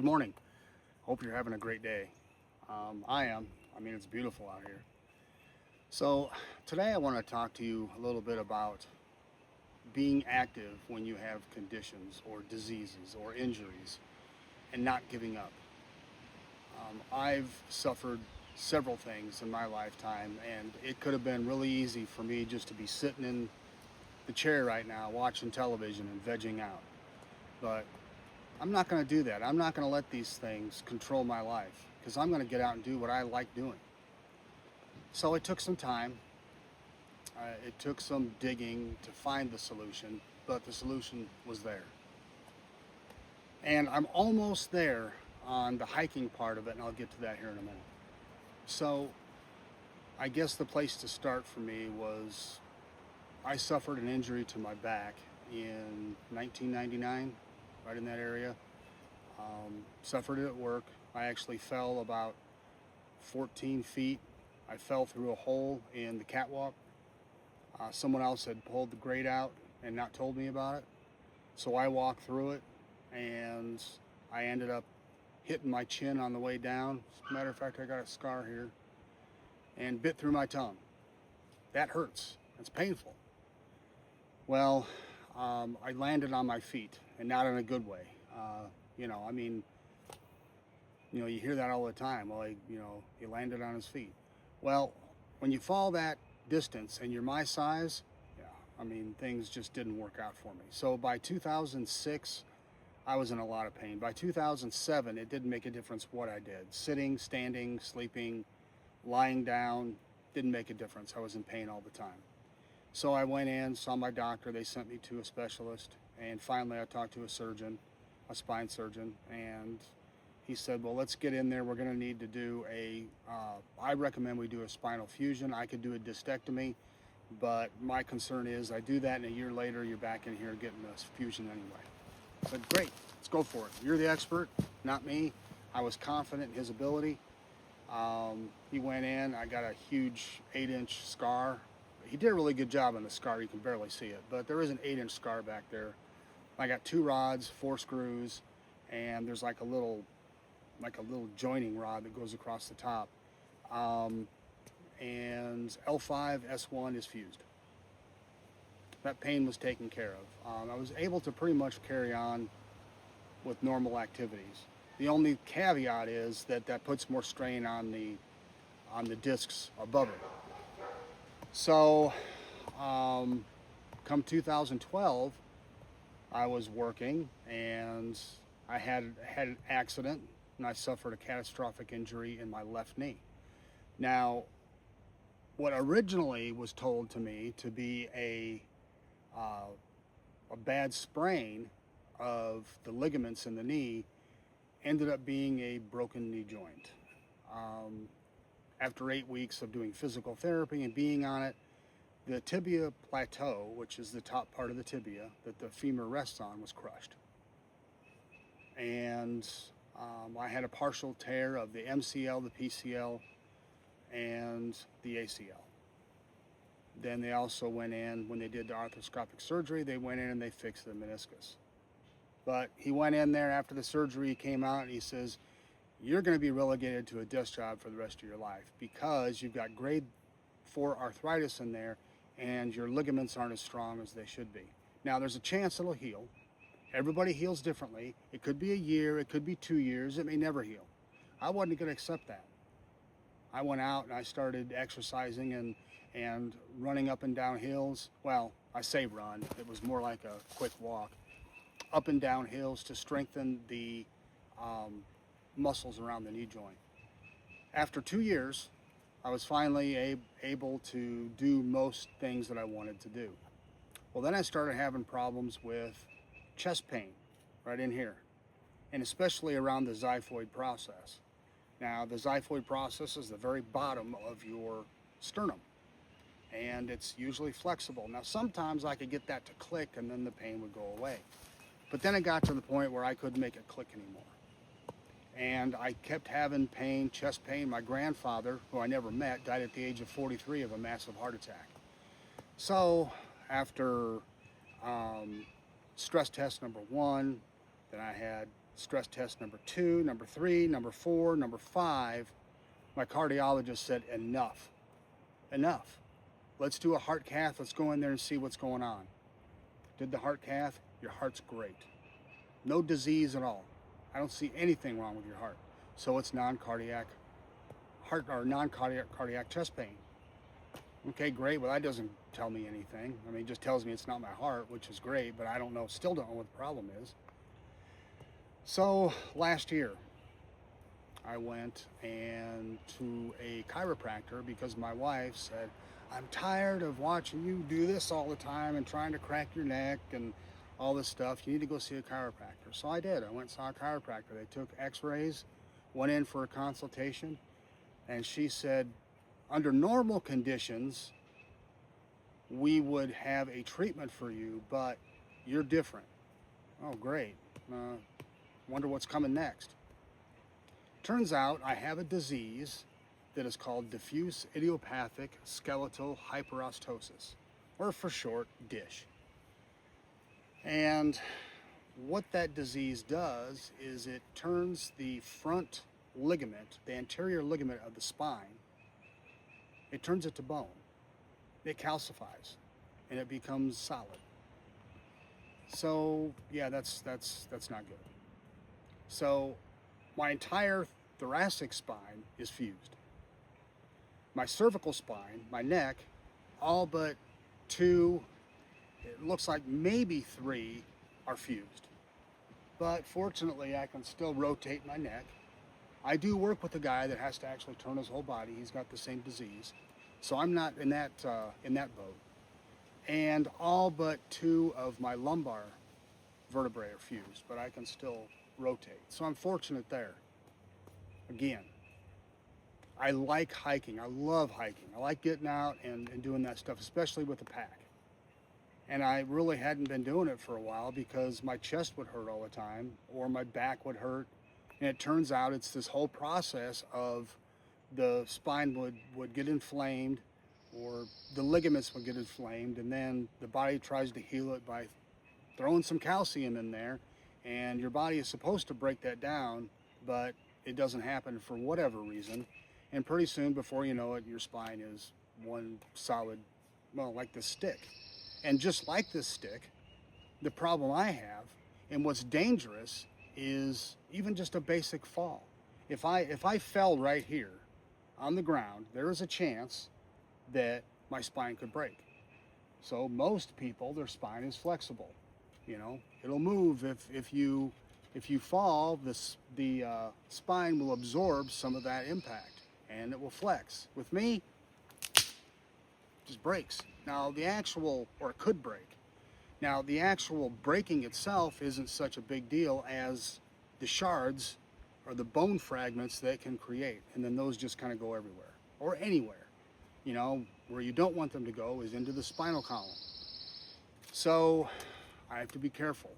Good morning. Hope you're having a great day. I am. I mean, it's beautiful out here. So, today I want to talk to you a little bit about being active when you have conditions or diseases or injuries and not giving up. I've suffered several things in my lifetime, and it could have been really easy for me just to be sitting in the chair right now watching television and vegging out. But I'm not going to do that. I'm not going to let these things control my life because I'm going to get out and do what I like doing. So it took some time. It took some digging to find the solution, but the solution was there. And I'm almost there on the hiking part of it, and I'll get to that here in a minute. So I guess the place to start for me was I suffered an injury to my back in 1999, right in that area. Suffered it at work. I actually fell about 14 feet. I fell through a hole in the catwalk. Someone else had pulled the grate out and not told me about it. So I walked through it, and I ended up hitting my chin on the way down. As a matter of fact, I got a scar here, and bit through my tongue. That hurts. It's painful. Well, I landed on my feet, and not in a good way. You hear that all the time. Well, he landed on his feet. Well, when you fall that distance and you're my size, things just didn't work out for me. So by 2006, I was in a lot of pain. By 2007, it didn't make a difference what I did. Sitting, standing, sleeping, lying down, didn't make a difference. I was in pain all the time. So I went in, saw my doctor. They sent me to a specialist. And finally, I talked to a surgeon, a spine surgeon, and he said, well, let's get in there. We're going to need to do I recommend we do a spinal fusion. I could do a discectomy, but my concern is I do that, and a year later, you're back in here getting a fusion anyway. I said, great, let's go for it. You're the expert, not me. I was confident in his ability. He went in. I got a huge 8-inch scar. He did a really good job on the scar. You can barely see it, but there is an 8-inch scar back there. I got 2 rods, 4 screws, and there's like a little joining rod that goes across the top. And L5, S1 is fused. That pain was taken care of. I was able to pretty much carry on with normal activities. The only caveat is that puts more strain on the discs above it. So, come 2012, I was working and I had an accident, and I suffered a catastrophic injury in my left knee. Now, what originally was told to me to be a bad sprain of the ligaments in the knee ended up being a broken knee joint. After 8 weeks of doing physical therapy and being on it, the tibia plateau, which is the top part of the tibia that the femur rests on, was crushed. And I had a partial tear of the MCL, the PCL, and the ACL. Then they also went in, when they did the arthroscopic surgery, they went in and they fixed the meniscus. But he went in there after the surgery, he came out and he says, you're going to be relegated to a desk job for the rest of your life because you've got grade 4 arthritis in there and your ligaments aren't as strong as they should be. Now, there's a chance it'll heal. Everybody heals differently. It could be a year, it could be 2 years, it may never heal. I wasn't going to accept that. I went out and I started exercising and running up and down hills. Well, I say run, it was more like a quick walk. Up and down hills to strengthen the muscles around the knee joint. After 2 years, I was finally able to do most things that I wanted to do. Well, then I started having problems with chest pain right in here, and especially around the xiphoid process. Now, the xiphoid process is the very bottom of your sternum, and it's usually flexible. Now, sometimes I could get that to click, and then the pain would go away. But then it got to the point where I couldn't make it click anymore. And I kept having pain, chest pain. My grandfather, who I never met, died at the age of 43 of a massive heart attack. So after stress test number 1, then I had stress test number 2, number 3, number 4, number 5, my cardiologist said, enough, enough. Let's do a heart cath. Let's go in there and see what's going on. Did the heart cath. Your heart's great. No disease at all. I don't see anything wrong with your heart. So it's non-cardiac heart or non-cardiac chest pain. Okay, great. Well, that doesn't tell me anything. I mean, it just tells me it's not my heart, which is great, but I still don't know what the problem is. So last year, I went to a chiropractor because my wife said, I'm tired of watching you do this all the time and trying to crack your neck and all this stuff. You need to go see a chiropractor. So I did. I went and saw a chiropractor. They took x-rays, went in for a consultation, and she said, under normal conditions, we would have a treatment for you, but you're different. Oh, great. Wonder what's coming next. Turns out I have a disease that is called diffuse idiopathic skeletal hyperostosis, or for short, DISH. And what that disease does is it turns the front ligament, the anterior ligament of the spine, it turns it to bone. It calcifies and it becomes solid. So yeah, that's not good. So my entire thoracic spine is fused. My cervical spine, my neck, all but 2, it looks like maybe 3 are fused. But fortunately, I can still rotate my neck. I do work with a guy that has to actually turn his whole body. He's got the same disease. So I'm not in that boat. And all but 2 of my lumbar vertebrae are fused, but I can still rotate. So I'm fortunate there. Again, I like hiking. I love hiking. I like getting out and doing that stuff, especially with a pack. And I really hadn't been doing it for a while because my chest would hurt all the time or my back would hurt. And it turns out it's this whole process of the spine would get inflamed or the ligaments would get inflamed, and then the body tries to heal it by throwing some calcium in there, and your body is supposed to break that down, but it doesn't happen for whatever reason. And pretty soon, before you know it, your spine is one solid, well, like this stick. And just like this stick, the problem I have, and what's dangerous, is even just a basic fall. If I fell right here on the ground, there is a chance that my spine could break. So most people, their spine is flexible. You know, it'll move if you fall. The spine will absorb some of that impact and it will flex. With me, it just breaks. Now or it could break. Now the actual breaking itself isn't such a big deal as the shards or the bone fragments that it can create, and then those just kind of go everywhere or anywhere. You know, where you don't want them to go is into the spinal column. So I have to be careful.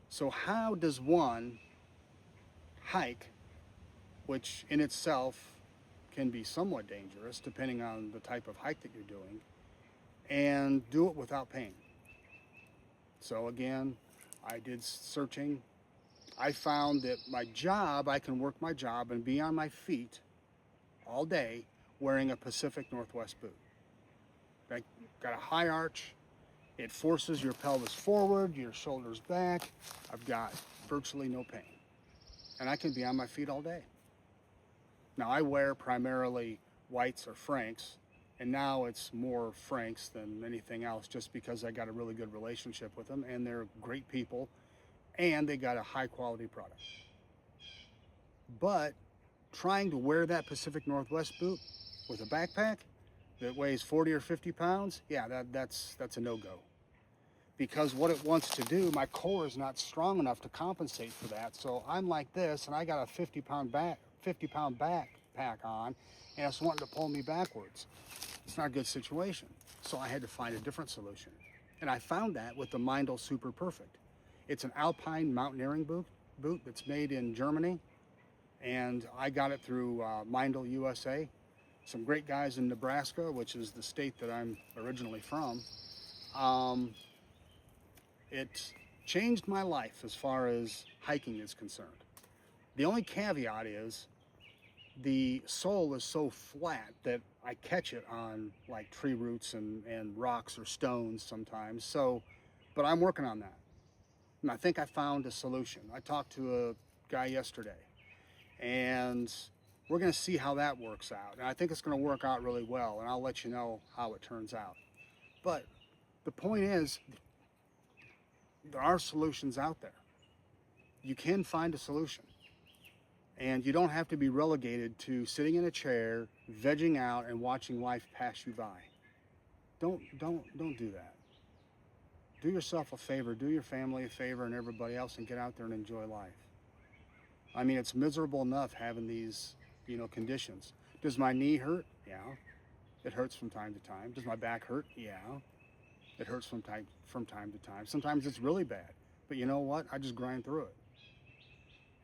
So how does one hike, which in itself can be somewhat dangerous depending on the type of hike that you're doing, and do it without pain? So again, I did searching. I found that my job, I can work my job and be on my feet all day wearing a Pacific Northwest boot. I got a high arch. It forces your pelvis forward, your shoulders back. I've got virtually no pain. And I can be on my feet all day. Now I wear primarily whites or Franks, and now it's more Franks than anything else just because I got a really good relationship with them and they're great people and they got a high quality product. But trying to wear that Pacific Northwest boot with a backpack that weighs 40 or 50 pounds, yeah, that's a no-go. Because what it wants to do, my core is not strong enough to compensate for that. So I'm like this, and I got a 50-pound backpack on, and it's wanting to pull me backwards. It's not a good situation. So I had to find a different solution. And I found that with the Mindel Super Perfect. It's an alpine mountaineering boot that's made in Germany, and I got it through Mindel USA. Some great guys in Nebraska, which is the state that I'm originally from. changed my life as far as hiking is concerned. The only caveat is the sole is so flat that I catch it on like tree roots and rocks or stones sometimes. So, but I'm working on that. And I think I found a solution. I talked to a guy yesterday, and we're going to see how that works out. And I think it's going to work out really well, and I'll let you know how it turns out. But the point is, there are solutions out there. You can find a solution. And you don't have to be relegated to sitting in a chair, vegging out, and watching life pass you by. Don't do that. Do yourself a favor, do your family a favor and everybody else, and get out there and enjoy life. I mean, it's miserable enough having these, conditions. Does my knee hurt? Yeah. It hurts from time to time. Does my back hurt? Yeah. It hurts from time to time. Sometimes it's really bad. But you know what? I just grind through it.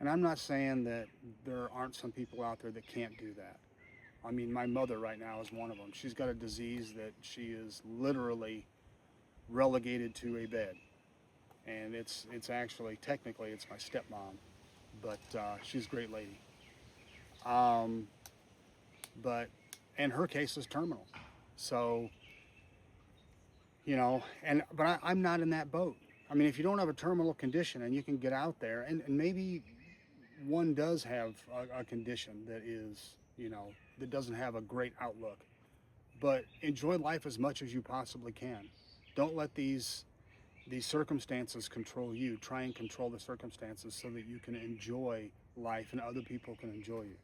And I'm not saying that there aren't some people out there that can't do that. I mean, my mother right now is one of them. She's got a disease that she is literally relegated to a bed. And it's actually, technically, it's my stepmom. But she's a great lady. But in her case, is terminal. So, but I'm not in that boat. I mean, if you don't have a terminal condition and you can get out there, and maybe one does have a condition that is, that doesn't have a great outlook, but enjoy life as much as you possibly can. Don't let these circumstances control you. Try and control the circumstances so that you can enjoy life and other people can enjoy you.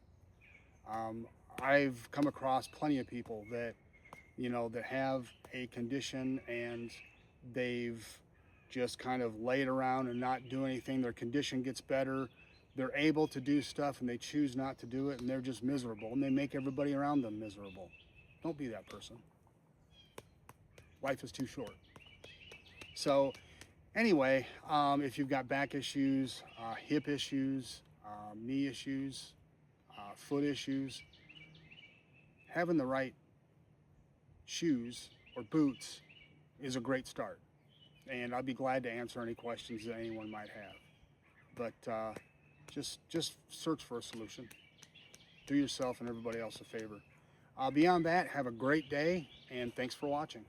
I've come across plenty of people that, that have a condition and they've just kind of laid around and not do anything. Their condition gets better. They're able to do stuff and they choose not to do it, and they're just miserable, and they make everybody around them miserable. Don't be that person. Life is too short. So anyway, if you've got back issues, hip issues, knee issues, foot issues, having the right shoes or boots is a great start. And I'd be glad to answer any questions that anyone might have. But just search for a solution. Do yourself and everybody else a favor. Beyond that, have a great day, and thanks for watching.